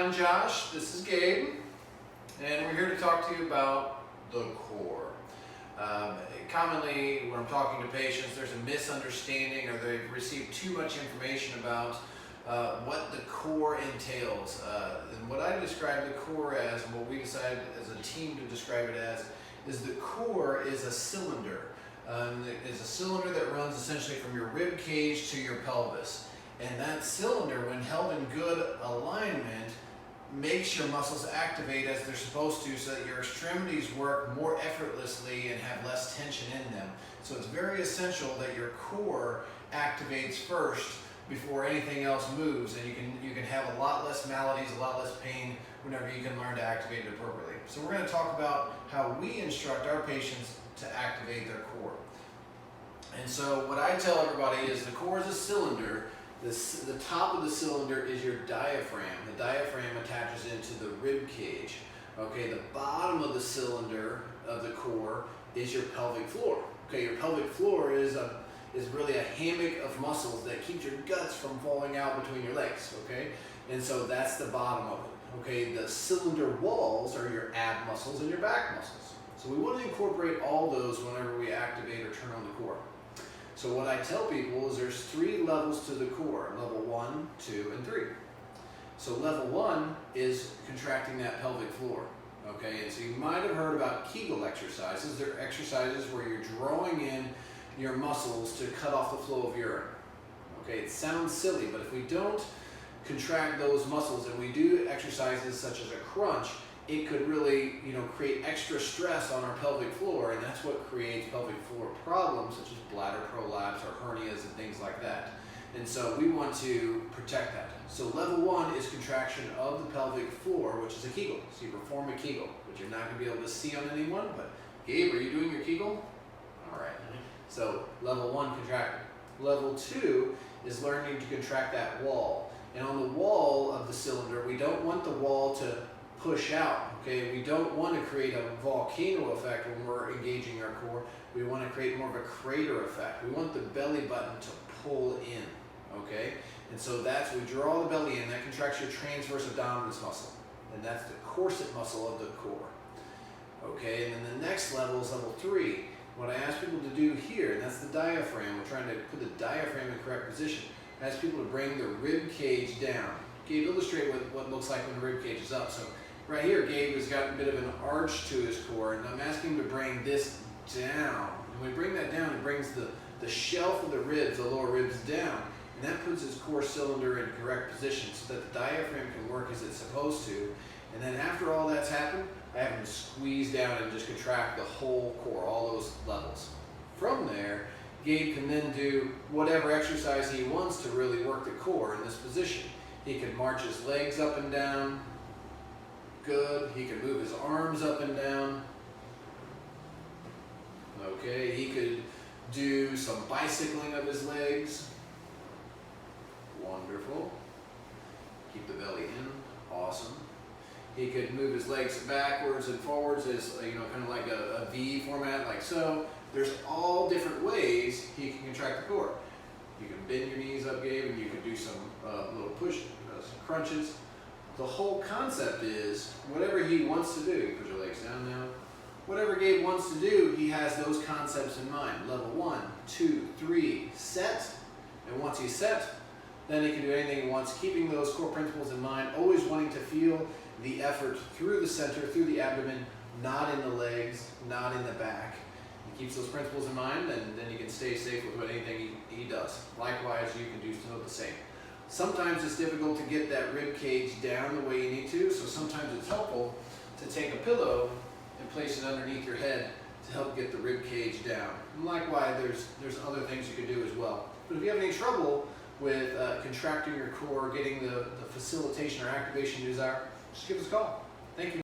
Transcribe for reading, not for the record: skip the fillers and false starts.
I'm Josh, this is Gabe, and we're here to talk to you about the core. Commonly, when I'm talking to patients, there's a misunderstanding or they've received too much information about what the core entails. And what I describe the core as, and what we decided as a team to describe it as, is the core is a cylinder. It is a cylinder that runs essentially from your rib cage to your pelvis. And that cylinder, when held in good alignment, makes your muscles activate as they're supposed to so that your extremities work more effortlessly and have less tension in them. So it's very essential that your core activates first before anything else moves, and you can have a lot less maladies, a lot less pain whenever you can learn to activate it appropriately. So we're going to talk about how we instruct our patients to activate their core. And so what I tell everybody is the core is a cylinder. The top of the cylinder is your diaphragm. The diaphragm attaches into the rib cage. Okay, the bottom of the cylinder of the core is your pelvic floor. Okay, your pelvic floor is really a hammock of muscles that keeps your guts from falling out between your legs. Okay, and so that's the bottom of it. Okay, the cylinder walls are your ab muscles and your back muscles. So we want to incorporate all those whenever we activate or turn on the core. So what I tell people is there's 3 levels to the core, level 1, 2, and 3. So level 1 is contracting that pelvic floor, okay? And so you might have heard about Kegel exercises. They're exercises where you're drawing in your muscles to cut off the flow of urine, okay? It sounds silly, but if we don't contract those muscles and we do exercises such as a crunch, it could really, create extra stress on our pelvic floor, and that's what creates pelvic floor problems such as bladder prolapse or hernias and things like that. And so we want to protect that. So level 1 is contraction of the pelvic floor, which is a Kegel. So you perform a Kegel, which you're not going to be able to see on anyone, but Gabe, are you doing your Kegel? All right. So level 1, contracting. Level 2 is learning to contract that wall. And on the wall of the cylinder, we don't want the wall to push out, okay? We don't want to create a volcano effect when we're engaging our core. We want to create more of a crater effect. We want the belly button to pull in, okay? And so we draw the belly in, that contracts your transverse abdominis muscle, and that's the corset muscle of the core, okay? And then the next level is level 3. What I ask people to do here, and that's the diaphragm. We're trying to put the diaphragm in correct position. I ask people to bring the rib cage down. Gabe, illustrate what looks like when the rib cage is up. So right here, Gabe has got a bit of an arch to his core, and I'm asking him to bring this down. And when we bring that down, it brings the shelf of the ribs, the lower ribs, down, and that puts his core cylinder in correct position so that the diaphragm can work as it's supposed to. And then after all that's happened, I have him squeeze down and just contract the whole core, all those levels. From there, Gabe can then do whatever exercise he wants to really work the core in this position. He can march his legs up and down. Good. He can move his arms up and down. Okay. He could do some bicycling of his legs. Wonderful. Keep the belly in. Awesome. He could move his legs backwards and forwards as, kind of like a V format, like so. There's all different ways he can contract the core. You can bend your knees up, Gabe, and you can do some little push, some crunches. The whole concept is whatever he wants to do. You put your legs down now. Whatever Gabe wants to do, he has those concepts in mind. Level 1, 2, 3, set. And once he's set, then he can do anything he wants, keeping those core principles in mind, always wanting to feel the effort through the center, through the abdomen, not in the legs, not in the back. He keeps those principles in mind, and then he can stay safe with anything he does. Likewise, you can do the same. Sometimes it's difficult to get that rib cage down the way you need to, so sometimes it's helpful to take a pillow and place it underneath your head to help get the rib cage down. And likewise, there's other things you can do as well. But if you have any trouble with contracting your core, getting the facilitation or activation you desire, just give us a call. Thank you.